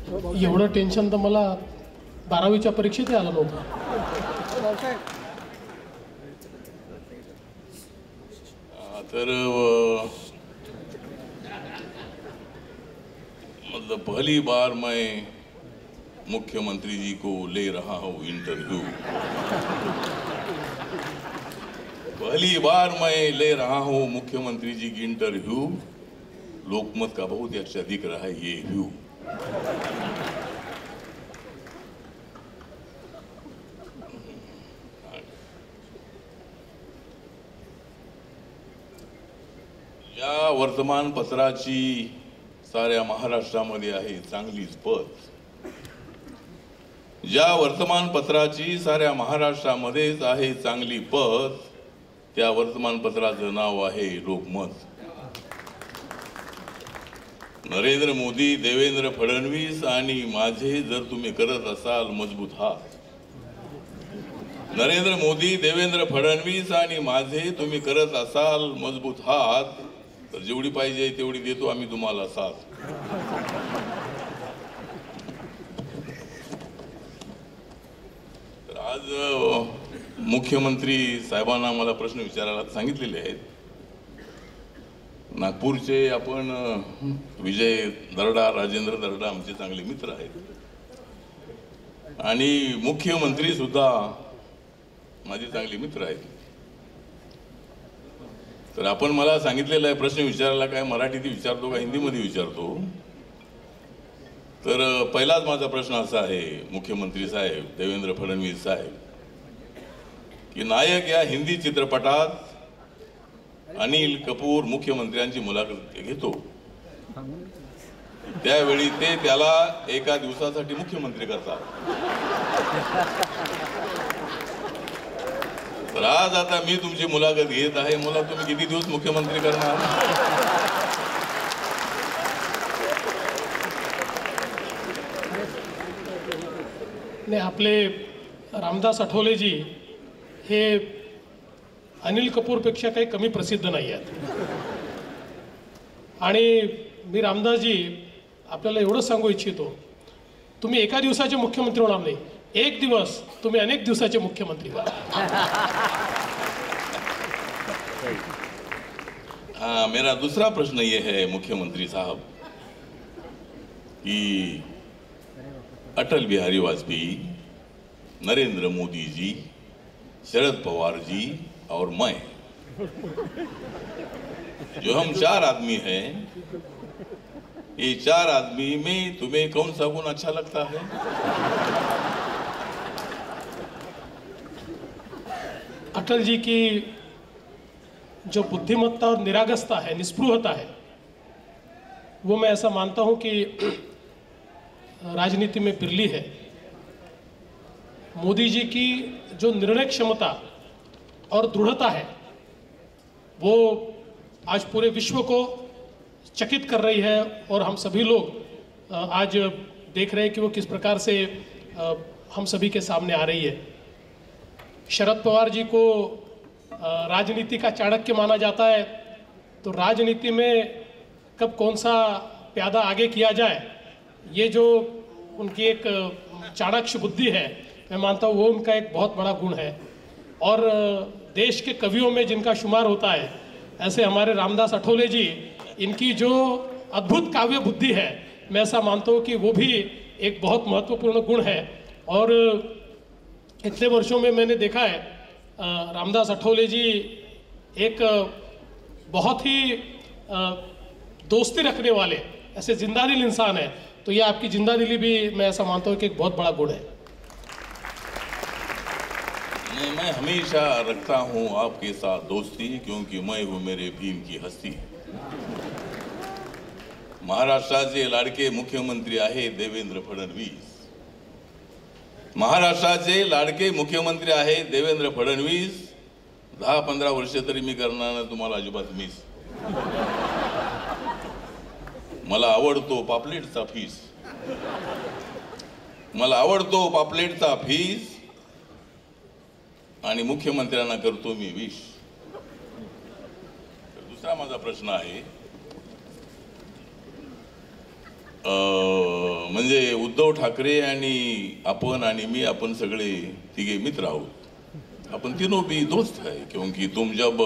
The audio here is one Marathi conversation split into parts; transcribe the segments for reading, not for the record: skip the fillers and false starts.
एवढं टेन्शन तर मला 12वीच्या परीक्षेतही आलं नव्हतं. तर मतलब पहली बार मैं मुख्यमंत्री जी को ले रहा हूं इंटरव्यू। पहली बार मैं ले रहा हूं मुख्यमंत्री जी की इंटरव्यू। लोकमत का बहुत ही अच्छा दिख रहा है ये व्यू। या वर्तमानपत्राची साऱ्या महाराष्ट्रामध्ये आहे चांगलीच पत। ज्या वर्तमानपत्राची साऱ्या महाराष्ट्रामध्येच आहे चांगली पत, त्या वर्तमानपत्राचं नाव आहे लोकमत। नरेंद्र मोदी, देवेंद्र फडणवीस आणि माझे जर तुम्ही करत असाल मजबूत हात, नरेंद्र मोदी, देवेंद्र फडणवीस आणि माझे तुम्ही करत असाल मजबूत हात, तर जेवढी पाहिजे तेवढी देतो आम्ही तुम्हाला साथ। तर आज मुख्यमंत्री साहेबांना मला प्रश्न विचारायला सांगितलेले आहेत। नागपूरचे आपण विजय दर्डा, राजेंद्र दर्डा आमचे चांगले मित्र आहेत आणि मुख्यमंत्री सुद्धा माझे चांगले मित्र आहेत। तर आपण मला सांगितलेला आहे प्रश्न विचारायला काय मराठीत विचारतो का हिंदीमध्ये विचारतो। तर पहिलाच माझा प्रश्न असा आहे मुख्यमंत्री साहेब, देवेंद्र फडणवीस साहेब, की नायक या हिंदी चित्रपटात अनिल कपूर मुख्यमंत्र्यांची मुलाखत घेतो, त्यावेळी ते त्याला एका दिवसासाठी मुख्यमंत्री करतात। तर आज आता मी तुमची मुलाखत घेत आहे, मला तुम्ही किती दिवस मुख्यमंत्री करणार? नाही, आपले रामदास आठवलेजी हे अनिल कपूरपेक्षा काही कमी प्रसिद्ध नाही आहेत। आणि मी रामदासजी आपल्याला एवढंच सांगू इच्छितो, तुम्ही एका दिवसाचे मुख्यमंत्री होणार नाही, एक दिवस तुम्ही अनेक दिवसाचे मुख्यमंत्री व्हा। हाँ, मेरा दूसरा प्रश्न ये है मुख्यमंत्री साहब कि अटल बिहारी वाजपेयी, नरेंद्र मोदी जी, शरद पवार जी और मैं, जो हम 4 आदमी हैं, ये 4 आदमी में तुम्हें कौन सा गुण अच्छा लगता है? अटल जी की जो बुद्धिमत्ता और निरागसता है, निस्पृहता है, वो मैं ऐसा मानता हूं कि राजनीति में बिरली है। मोदी जी की जो निर्णय क्षमता और दृढ़ता है, वो आज पूरे विश्व को चकित कर रही है और हम सभी लोग आज देख रहे हैं कि वो किस प्रकार से हम सभी के सामने आ रही है। शरद पवार जी को राजनीति का चाणक्य माना जाता है, तो राजनीति में कब कौन सा प्यादा आगे किया जाए, ये जो उनकी एक चाणक्य बुद्धि है, मैं मानता हूँ वो उनका एक बहुत बड़ा गुण है। और देश के कवियों में जिनका शुमार होता है, ऐसे हमारे रामदास आठवले जी, इनकी जो अद्भुत काव्य बुद्धि है, मैं ऐसा मानता हूँ कि वो भी एक बहुत महत्वपूर्ण गुण है। और इतने वर्षों में मैंने देखा है रामदास आठवले जी एक बहुत ही दोस्ती रखने वाले ऐसे जिंदादिल इंसान है, तो ये आपकी जिंदादिली भी मैं ऐसा मानता हूँ कि एक बहुत बड़ा गुण है। मैं हमेशा रखता हूँ आपके साथ दोस्ती, क्योंकि मैं हूँ मेरे भीम की हस्ती। महाराष्ट्राचे लाडके मुख्यमंत्री आहे देवेंद्र फडणवीस। महाराष्ट्राचे लाडके मुख्यमंत्री आहे देवेंद्र फडणवीस। 10-15 वर्ष तरी मी करणार ना तुम्हाला अजिबात मिस। मला आवडतो पापलेटचा फीस, मला आवडतो पापलेटचा फीस आणि मुख्यमंत्र्यांना करतो मी विश। दूसरा माझा प्रश्न आहे, म्हणजे उद्धव ठाकरे आणि आपण आणि मी, अपन सगळे तिघे मित्र आहोत। अपन तीनों भी दोस्त है, क्योंकि तुम जब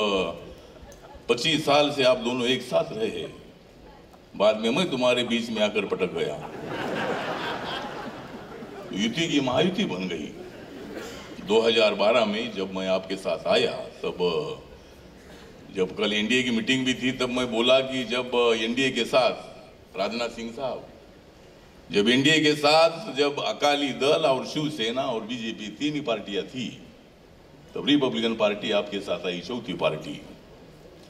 25 साल से आप दोनों एक साथ रहे, बाद में मैं तुम्हारे बीच में आकर पटक गया, युति की महायुति बन गई। 2012 में जब मैं आपके साथ आया, तब जब कल एनडीए की मीटिंग भी थी, तब मैं बोला कि जब एनडीए के साथ राजनाथ सिंह साहब, जब एनडीए के साथ जब अकाली दल और शिवसेना और बीजेपी तीन ही पार्टियां थी, तब रिपब्लिकन पार्टी आपके साथ आई चौथी पार्टी।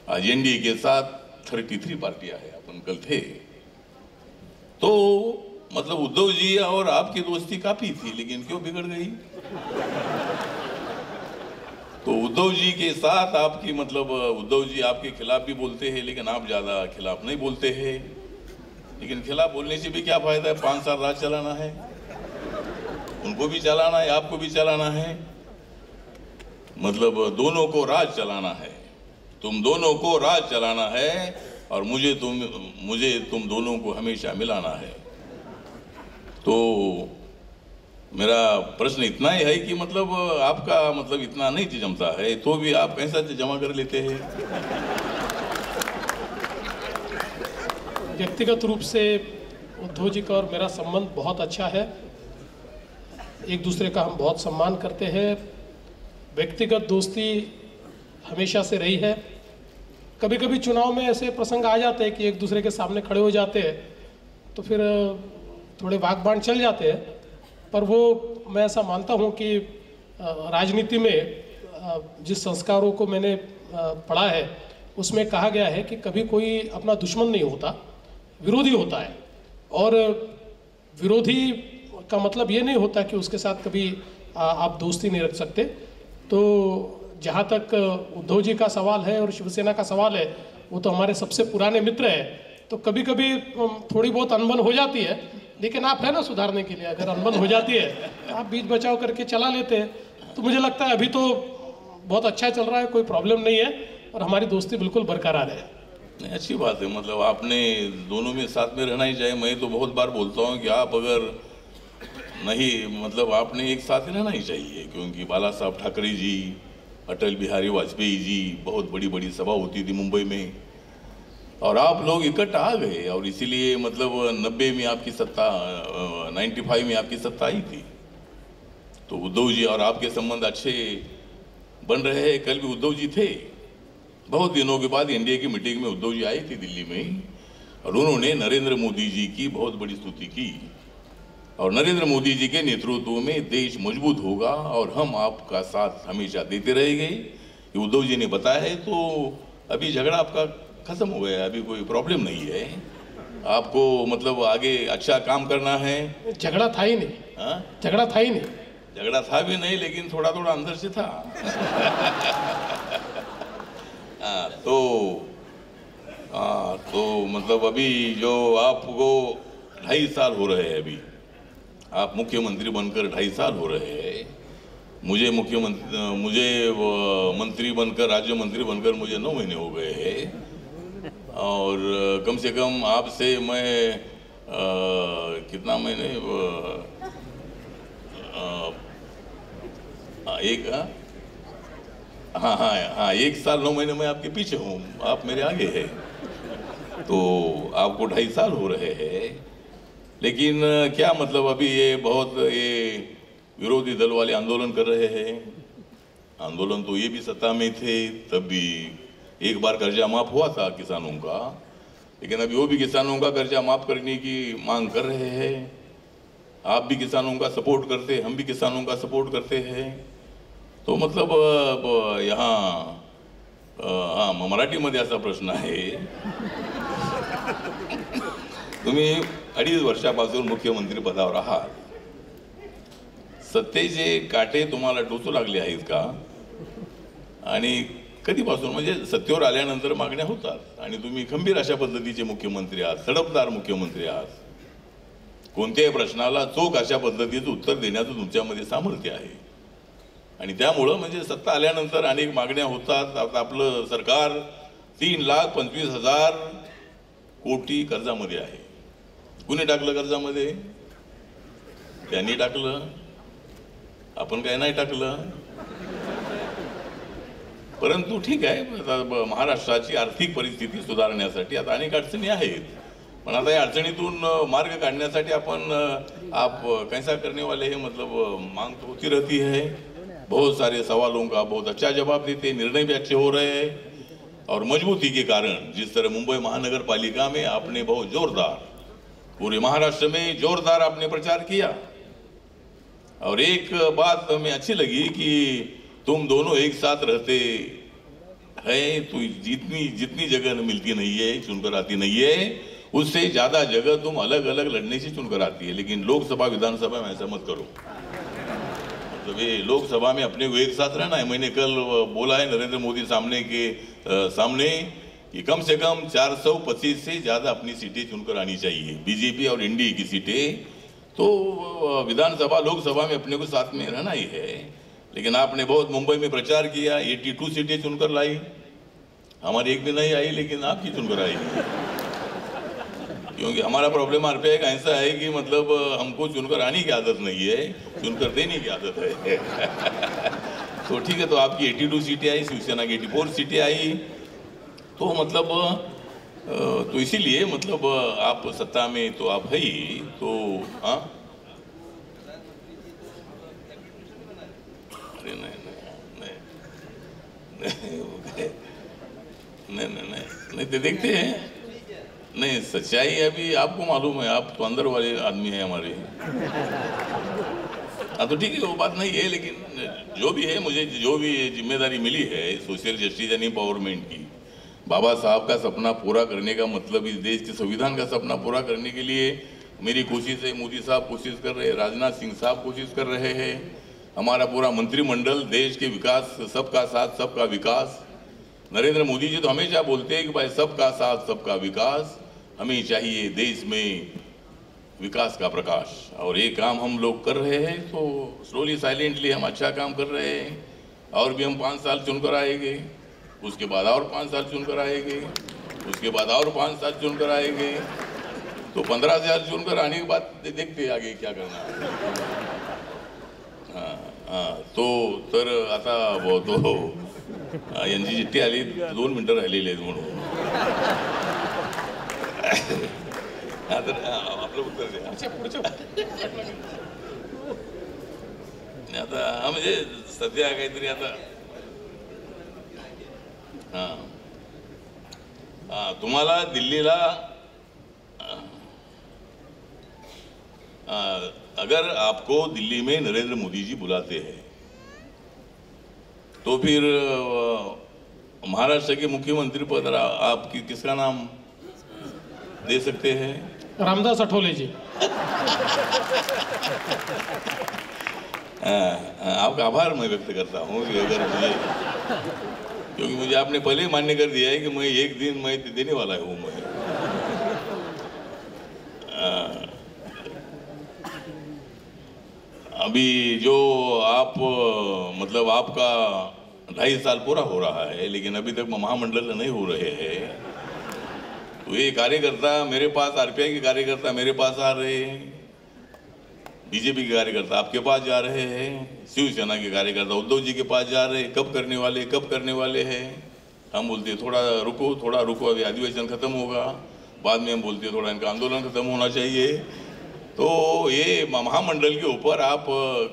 आज एनडीए के साथ 33 पार्टियां हैं, अपन कल थे। तो मतलब उद्धव जी और आपकी दोस्ती काफी थी, लेकिन क्यों बिगड़ गई? तो उद्धव जी के साथ आपकी मतलब उद्धव जी आपके खिलाफ भी बोलते हैं, लेकिन आप ज्यादा खिलाफ नहीं बोलते हैं। लेकिन खिलाफ बोलने से भी क्या फायदा है? 5 साल राज चलाना है, उनको भी चलाना है, आपको भी चलाना है, मतलब दोनों को राज चलाना है। तुम दोनों को राज चलाना है और मुझे तुम दोनों को हमेशा मिलाना है। तो मेरा प्रश्न इतना ही है कि मतलब आपका मतलब इतना नहीं जमता है, तो भी आप पैसा जमा कर लेते हैं। व्यक्तिगत रूप से उद्धव जी का और मेरा संबंध बहुत अच्छा है, एक दूसरे का हम बहुत सम्मान करते हैं। व्यक्तिगत दोस्ती हमेशा से रही है। कभी कभी चुनाव में ऐसे प्रसंग आ जाते हैं कि एक दूसरे के सामने खड़े हो जाते हैं, तो फिर थोड़े वाकबाण चल जाते हैं, पर वो मैं ऐसा मानता हूँ कि राजनीति में जिस संस्कारों को मैंने पढ़ा है, उसमें कहा गया है कि कभी कोई अपना दुश्मन नहीं होता, विरोधी होता है। और विरोधी का मतलब ये नहीं होता कि उसके साथ कभी आप दोस्ती नहीं रख सकते। तो जहाँ तक उद्धव जी का सवाल है और शिवसेना का सवाल है, वो तो हमारे सबसे पुराने मित्र हैं। तो कभी कभी थोड़ी बहुत अनबन हो जाती है, लेकिन आप है ना सुधारने के लिए। अगर अनबन हो जाती है आप बीच बचाव करके चला लेते हैं। तो मुझे लगता है अभी तो बहुत अच्छा चल रहा है, कोई प्रॉब्लम नहीं है और हमारी दोस्ती बिल्कुल बरकरार है। नहीं, अच्छी बात है। मतलब आपने दोनों में साथ में रहना ही चाहिए। मैं तो बहुत बार बोलता हूँ कि आप अगर नहीं मतलब आपने एक साथ रहना ही चाहिए, क्योंकि बाला साहब ठाकरे जी, अटल बिहारी वाजपेयी जी, बहुत बड़ी बड़ी सभा होती थी मुंबई में, और आप लोग इकट्ठा आ गए, और इसीलिए मतलब 90 में आपकी सत्ता, 95 में आपकी सत्ता आई थी। तो उद्धव जी और आपके संबंध अच्छे बन रहे हैं। कल भी उद्धव जी थे, बहुत दिनों के बाद एनडीए की मीटिंग में उद्धव जी आई थी दिल्ली में, और उन्होंने नरेंद्र मोदी जी की बहुत बड़ी स्तुति की, और नरेंद्र मोदी जी के नेतृत्व में देश मजबूत होगा और हम आपका साथ हमेशा देते रहेंगे, ये उद्धव जी ने बताया है। तो अभी झगड़ा आपका खत्म हो गया, अभी कोई प्रॉब्लम नहीं है। आपको मतलब आगे अच्छा काम करना है। झगड़ा था ही नहीं। हाँ, झगड़ा था ही नहीं। झगड़ा था भी नहीं, लेकिन थोड़ा थोड़ा अंदर से था। तो मतलब अभी जो आपको 2.5 साल हो रहे हैं, अभी आप मुख्यमंत्री बनकर 2.5 साल हो रहे हैं। मुझे मंत्री बनकर, राज्य मंत्री बनकर मुझे 9 महीने हो गए हैं, और कम से कम आपसे मैं कितना महीने हाँ 1 साल 9 महीने में आपके पीछे हूँ, आप मेरे आगे हैं। तो आपको 2.5 साल हो रहे हैं, लेकिन क्या मतलब अभी ये विरोधी दल वाले आंदोलन कर रहे हैं। आंदोलन तो ये भी सत्ता में थे, तब भी एक बार कर्जा माफ हुआ था किसानों का, लेकिन अभी वो भी किसानों का कर्जा माफ करने की मांग कर रहे हैं। आप भी किसानों का सपोर्ट करते हैं, हम भी किसानों का सपोर्ट करते हैं। तो मतलब यहाँ हाँ मराठीमध्ये असा प्रश्न आहे, तुम्ही 2.5 वर्षापासून मुख्यमंत्री पदावर आहात, सत्तेचे काटे तुम्हाला टोचू लागले आहेत का? आणि कधीपासून म्हणजे सत्तेवर आल्यानंतर मागण्या होतात आणि तुम्ही खंबीर अशा पद्धतीचे मुख्यमंत्री आहात, तडफदार मुख्यमंत्री आहात, कोणत्याही प्रश्नाला चोख अशा पद्धतीचं उत्तर देण्याचं तुमच्यामध्ये सामर्थ्य आहे, आणि त्यामुळं म्हणजे सत्ता आल्यानंतर अनेक मागण्या होतात। आता आपलं सरकार 3,25,000 कोटी कर्जामध्ये आहे। कुणी टाकलं कर्जामध्ये? त्यांनी टाकलं, आपण काय नाही टाकलं. परंतु ठीक आहे, आता महाराष्ट्राची आर्थिक परिस्थिती सुधारण्यासाठी आता अनेक अडचणी आहेत, पण आता या अडचणीतून मार्ग काढण्यासाठी आपण आप कैसा करने वाले हैं, मतलब मांग तो होती रहती है, बहुत सारे सवालों का बहुत अच्छा जवाब देते, निर्णय भी अच्छे हो रहे हैं और मजबूती के कारण जिस तरह मुंबई महानगर पालिका में आपने बहुत जोरदार, पूरे महाराष्ट्र में जोरदार आपने प्रचार किया. और एक बात हमें अच्छी लगी कि तुम दोनों एक साथ रहते हैं तो जितनी जितनी जगह मिलती नहीं है, चुनकर आती नहीं है, उससे ज्यादा जगह तुम अलग अलग लड़ने से चुनकर आती है. लेकिन लोकसभा विधानसभा में ऐसा मत करो, मतलब ये लोकसभा में अपने को एक साथ रहना है. मैंने कल बोला है नरेंद्र मोदी सामने कि कम से कम 425 से ज्यादा अपनी सीटें चुनकर आनी चाहिए, बीजेपी और एनडीए की सीटें. तो विधानसभा लोकसभा में अपने को साथ में रहना ही है. लेकिन आपने बहुत मुंबई में प्रचार किया, 82 सीटें चुनकर लाई, हमारी एक भी नहीं आई, लेकिन आपकी चुनकर आई. क्योंकि हमारा प्रॉब्लम आरपीआई का ऐसा है कि मतलब हमको चुनकर आने की आदत नहीं है, चुनकर देने की आदत है. तो ठीक है, तो आपकी 82 सीटें आई, शिवसेना की 84 सीटें आई, तो मतलब तो इसीलिए मतलब आप सत्ता में तो आप है ही. तो हाँ, अरे नहीं तो देखते हैं. नहीं, सच्चाई अभी आपको मालूम है, आप तो अंदर वाले आदमी हैं हमारे. हाँ तो ठीक है, वो बात नहीं है, लेकिन जो भी है, मुझे जो भी जिम्मेदारी मिली है सोशल जस्टिस एंड एम्पावरमेंट की, बाबा साहब का सपना पूरा करने का मतलब इस देश के संविधान का सपना पूरा करने के लिए मेरी कोशिश है. मोदी साहब कोशिश कर रहे हैं, राजनाथ सिंह साहब कोशिश कर रहे हैं, हमारा पूरा मंत्रिमंडल, देश के विकास, सबका साथ सबका विकास. नरेंद्र मोदी जी तो हमेशा बोलते हैं कि भाई सबका साथ सबका विकास, हमें चाहिए देश में विकास का प्रकाश. और ये काम हम लोग कर रहे हैं, तो स्लोली साइलेंटली हम अच्छा काम कर रहे हैं. और भी हम 5 साल चुनकर आएंगे, उसके बाद और 5 साल चुनकर आएंगे, उसके बाद और 5 साल चुनकर आएंगे, तो 15 साल चुनकर आने के बाद देखते आगे क्या करना है. हाँ तो तर आता वो तो यांची चिठ्ठी आली, 2 मिनिटं राहिलेली आहेत म्हणून. आपलं उत्तर द्या. आता म्हणजे सध्या काहीतरी आता तुम्हाला दिल्लीला अगर आपको दिल्ली में नरेंद्र मोदी जी बुलाते हैं तो फिर महाराष्ट्र के मुख्यमंत्री पद आप किसका नाम दे सकते हैं? रामदास अठोले जी. आपका आभार मैं व्यक्त करता हूँ कि अगर मुझे, क्योंकि मुझे आपने पहले ही मान्य कर दिया है कि मैं एक दिन मैं देने वाला हूँ. मैं अभी जो आप मतलब आपका 2.5 साल पूरा हो रहा है, लेकिन अभी तक महामंडल नहीं हो रहे हैं. तो ये कार्यकर्ता मेरे पास, आरपीआई के कार्यकर्ता मेरे पास आ रहे हैं, बीजेपी के कार्यकर्ता आपके पास जा रहे हैं, शिवसेना के कार्यकर्ता उद्धव जी के पास जा रहे हैं, कब करने वाले हैं. हम बोलते थोड़ा रुको, अभी अधिवेशन खत्म होगा, बाद में हम बोलते थोड़ा इनका आंदोलन खत्म होना चाहिए. तो ये महामंडल के ऊपर आप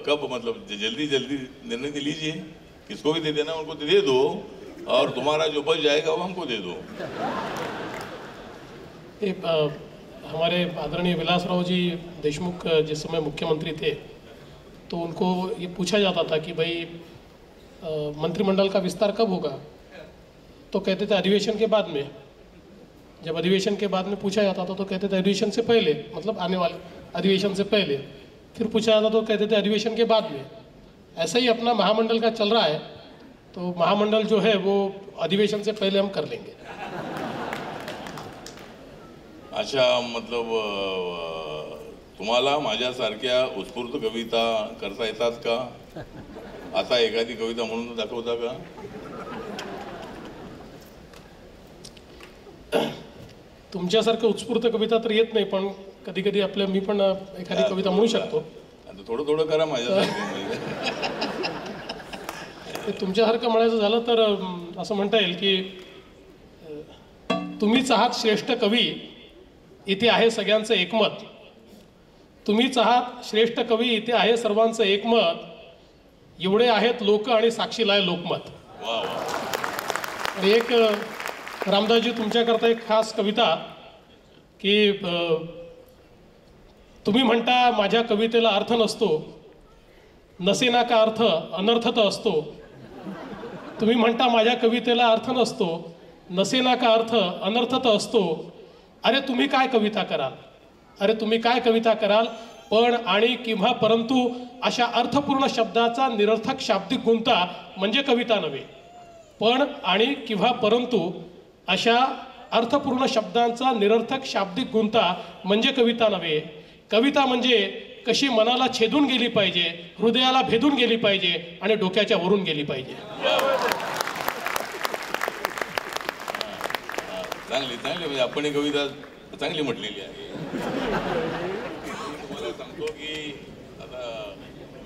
कब मतलब जल्दी निर्णय दे लीजिए, किसको भी दे देना, उनको दे दो, और तुम्हारा जो बच जाएगा वो हमको दे दो. हमारे आदरणीय विलासराव जी देशमुख जिस समय मुख्यमंत्री थे, तो उनको ये पूछा जाता था कि भाई मंत्रिमंडल का विस्तार कब होगा, तो कहते थे अधिवेशन के बाद में. जब अधिवेशन के बाद में पूछा जाता था तो कहते थे अधिवेशन से पहले, मतलब आने वाले अधिवेशन से पहले. फिर पूछा जाता तो कहते थे अधिवेशन के बाद में. ऐसा ही अपना महामंडल का चल रहा है, तो महामंडल जो है वो अधिवेशन से पहले हम कर लेंगे. अच्छा, मतलब तुम्हाला माझ्यासारख्या उत्स्फूर्त कविता करता येतात का? आता एखादी कविता म्हणून दाखवता का? तुमच्यासारखं उत्स्फूर्त कविता तर येत नाही, पण कधी कधी आपल्या मी पण एखादी कविता म्हणू शकतो. आता थोडं थोडं करा माझ्यासारखं. ते तुमच्यासारखं म्हणायचं झालं तर असं म्हणता येईल की तुम्हीच आहात श्रेष्ठ कवी, इथे आहे सगळ्यांचं एकमत. तुम्हीच आहात श्रेष्ठ कवी, इथे आहे सर्वांचं एकमत. एवढे आहेत लोक आणि साक्षीला आहे लोकमत. वा वा. आणि एक रामदासजी तुमच्याकरता एक खास कविता की तुम्ही म्हणता माझ्या कवितेला अर्थ नसतो, नसेना का अर्थ अनर्थ तर असतो. तुम्ही म्हणता माझ्या कवितेला अर्थ नसतो, नसेना का अर्थ अनर्थ तर असतो. अरे तुम्ही काय कविता कराल, अरे तुम्ही काय कविता कराल. पण आणि किंवा परंतु अशा अर्थपूर्ण शब्दाचा निरर्थक शाब्दिक गुंता म्हणजे कविता नव्हे. पण आणि किंवा परंतु अशा अर्थपूर्ण शब्दांचा निरर्थक शाब्दिक गुंता म्हणजे कविता नव्हे. कविता म्हणजे कशी मनाला छेदून गेली पाहिजे, हृदयाला भेदून गेली पाहिजे आणि डोक्याच्या वरून गेली पाहिजे. चांगली चांगली, म्हणजे आपण ही कविता चांगली म्हटलेली आहे. तुम्हाला सांगतो की आता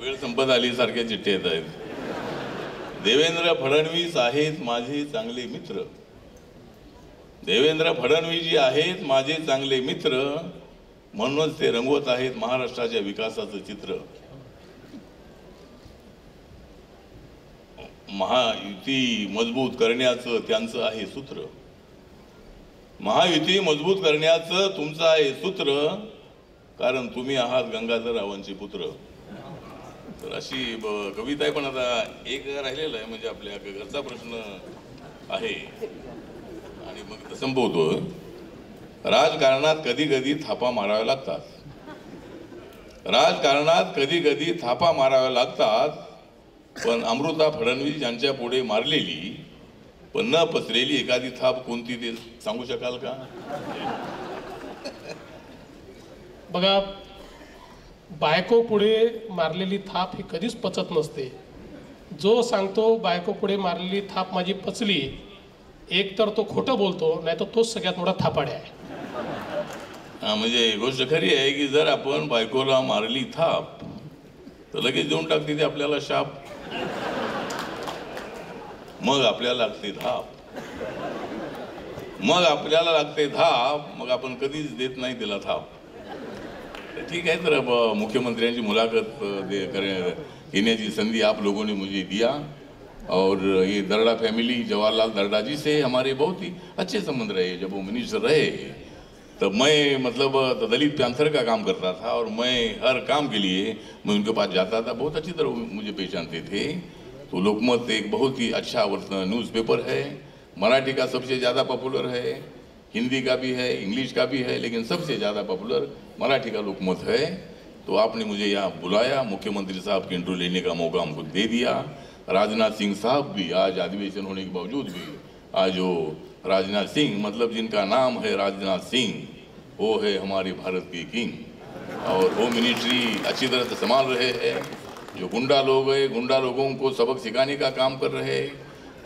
वेळ संपत आली, सारख्या चिठ्ठी येत आहेत. देवेंद्र फडणवीस आहेत माझे चांगले मित्र. देवेंद्र फडणवीस जी आहेत माझे चांगले मित्र, म्हणूनच ते रंगवत आहेत महाराष्ट्राच्या विकासाचं चित्र. महायुती मजबूत करण्याचं त्यांचं आहे सूत्र. महायुती मजबूत करण्याचं तुमचं आहे सूत्र, कारण तुम्ही आहात गंगाधररावांचे पुत्र. तर अशी कविता आहे. पण आता एक राहिलेलं आहे, म्हणजे आपल्या घरचा प्रश्न आहे आणि मग संपवतो. राजकारणात कधी कधी थापा माराव्या लागतात. राजकारणात कधी कधी थापा माराव्या लागतात. पण अमृता फडणवीस यांच्या पुढे मारलेली पण न पसरेली एखादी थाप कोणती ते सांगू शकाल का? बघा, बायको पुढे मारलेली थाप ही कधीच पचत नसते. जो सांगतो बायको पुढे मारलेली थाप माझी पचली, एक तर तो खोटं बोलतो, नाही तर तोच सगळ्यात मोठा थापाड्या आहे. म्हणजे गोष्ट खरी आहे की जर आपण बायकोला मारली थाप तर लगेच देऊन टाकते ते आपल्याला शाप. मग आपल्याला लागते धाप, मग आपल्याला लागते धाप, मग आपण कधीच देत नाही तिला थाप. ठीक है, तर मुख्यमंत्रियों की मुलाकात लेने की संधि आप लोगों ने मुझे दिया और ये दर्डा फैमिली जवाहरलाल दर्डा जी से हमारे बहुत ही अच्छे संबंध रहे. जब वो मिनिस्टर रहे तब मैं मतलब दलित पैंथर का काम करता था और मैं हर काम के लिए मैं उनके पास जाता था. बहुत अच्छी तरह मुझे पहचानते थे. तो लोकमत एक बहुत ही अच्छा न्यूज़पेपर है. मराठी का सबसे ज़्यादा पॉपुलर है, हिंदी का भी है, इंग्लिश का भी है, लेकिन सबसे ज़्यादा पॉपुलर मराठी का लोकमत है. तो आपने मुझे यहाँ बुलाया, मुख्यमंत्री साहब की इंटरव्यू लेने का मौका हमको दे दिया. राजनाथ सिंह साहब भी आज अधिवेशन होने के बावजूद भी आज वो राजनाथ सिंह, मतलब जिनका नाम है राजनाथ सिंह, वो है हमारे भारत के किंग. और वो मिनिस्ट्री अच्छी तरह से संभाल रहे हैं. जो गुंडा लोग हैं, गुंडा लोगों को सबक सिखाने का काम कर रहे हैं.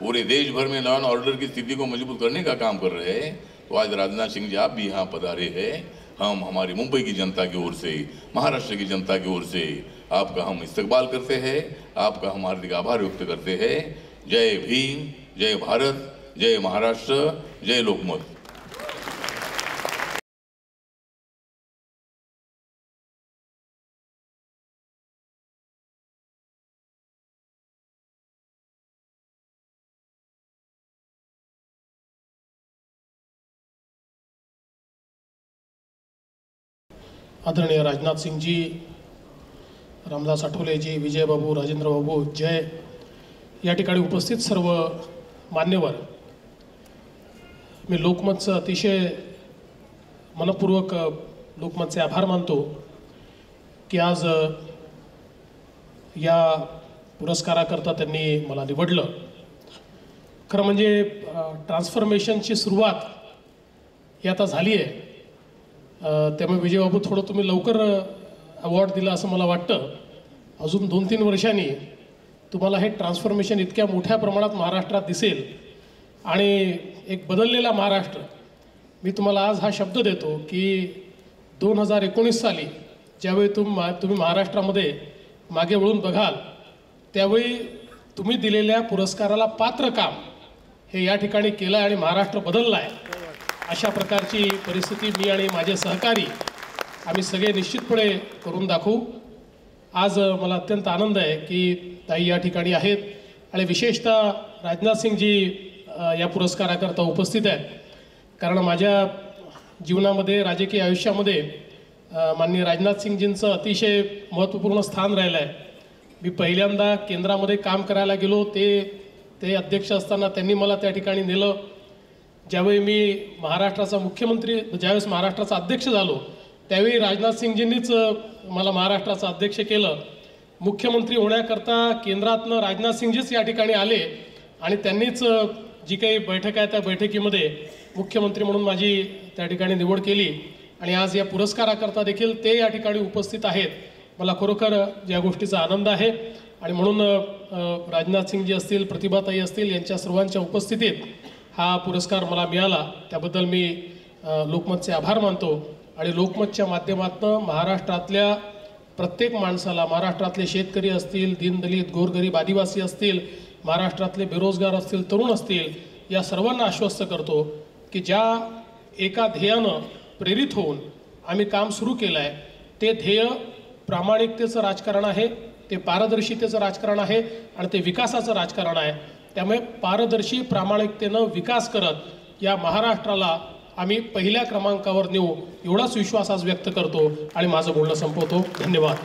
पूरे देश भर में लॉ एंड ऑर्डर की स्थिति को मजबूत करने का काम कर रहे हैं. तो आज राजनाथ सिंह जी आप भी यहाँ पधारे हैं. हम हमारी मुंबई की जनता की ओर से, महाराष्ट्र की जनता की ओर से आपका हम इस्तकबाल करते हैं. आपका हम हार्दिक आभार व्यक्त करते हैं. जय भीम, जय भारत, जय महाराष्ट्र, जय लोकमत. आदरणीय राजनाथ सिंह जी, रामदास आठवले जी, विजय बाबू, राजेंद्र बाबू, जय, या ठिकाणी उपस्थित सर्व मान्यवर, मी लोकमतचं अतिशय मनपूर्वक लोकमतचे आभार मानतो की आज या पुरस्काराकरता त्यांनी मला निवडलं. खरं म्हणजे ट्रान्सफॉर्मेशनची सुरुवात ही आता झाली आहे. त्यामुळे विजयबाबू थोडं तुम्ही लवकर अवॉर्ड दिला असं मला वाटतं. अजून 2-3 वर्षांनी तुम्हाला हे ट्रान्सफॉर्मेशन इतक्या मोठ्या प्रमाणात महाराष्ट्रात दिसेल आणि एक बदललेला महाराष्ट्र. मी तुम्हाला आज हा शब्द देतो की 2019 साली ज्यावेळी तुम्ही महाराष्ट्रामध्ये मागे वळून बघाल त्यावेळी तुम्ही दिलेल्या पुरस्काराला पात्र काम हे या ठिकाणी केलं आणि महाराष्ट्र बदलला आहे. अशा प्रकारची परिस्थिती मी आणि माझे सहकारी आम्ही सगळे निश्चितपणे करून दाखवू. आज मला अत्यंत आनंद आहे की ताई या ठिकाणी आहेत आणि विशेषतः राजनाथ सिंगजी या पुरस्काराकरता उपस्थित आहेत. कारण माझ्या जीवनामध्ये राजकीय आयुष्यामध्ये माननीय राजनाथ सिंगजींचं अतिशय महत्त्वपूर्ण स्थान राहिलं आहे. मी पहिल्यांदा केंद्रामध्ये काम करायला गेलो ते अध्यक्ष असताना त्यांनी मला त्या ठिकाणी नेलं. ज्यावेळी मी महाराष्ट्राचा मुख्यमंत्री ज्यावेळेस महाराष्ट्राचा अध्यक्ष झालो त्यावेळी राजनाथ सिंगजींनीच मला महाराष्ट्राचा अध्यक्ष केलं. मुख्यमंत्री होण्याकरता केंद्रातनं राजनाथ सिंगजीच या ठिकाणी आले आणि त्यांनीच जी काही बैठक आहे त्या बैठकीमध्ये मुख्यमंत्री म्हणून माझी त्या ठिकाणी निवड केली आणि आज या पुरस्काराकरता देखील ते या ठिकाणी उपस्थित आहेत. मला खरोखर या गोष्टीचा आनंद आहे आणि म्हणून राजनाथ सिंगजी असतील, प्रतिभाताई असतील यांच्या सर्वांच्या उपस्थितीत हा पुरस्कार मला मिळाला. त्याबद्दल मी लोकमतचे आभार मानतो आणि लोकमतच्या माध्यमातून महाराष्ट्रातल्या प्रत्येक माणसाला, महाराष्ट्रातले शेतकरी असतील, दीनदलित, गोरगरीब, आदिवासी असतील, महाराष्ट्रातले बेरोजगार असतील, तरुण असतील, या सर्वांना आश्वस्त करतो की ज्या एका ध्येयानं प्रेरित होऊन आम्ही काम सुरू केलं आहे ते ध्येय प्रामाणिकतेचं राजकारण आहे, ते पारदर्शितेचं राजकारण आहे आणि ते विकासाचं राजकारण आहे. त्यामुळे पारदर्शी प्रामाणिकतेनं विकास करत या महाराष्ट्राला आम्ही पहिल्या क्रमांकावर नेऊ एवढाच विश्वास आज व्यक्त करतो आणि माझं बोलणं संपवतो. धन्यवाद.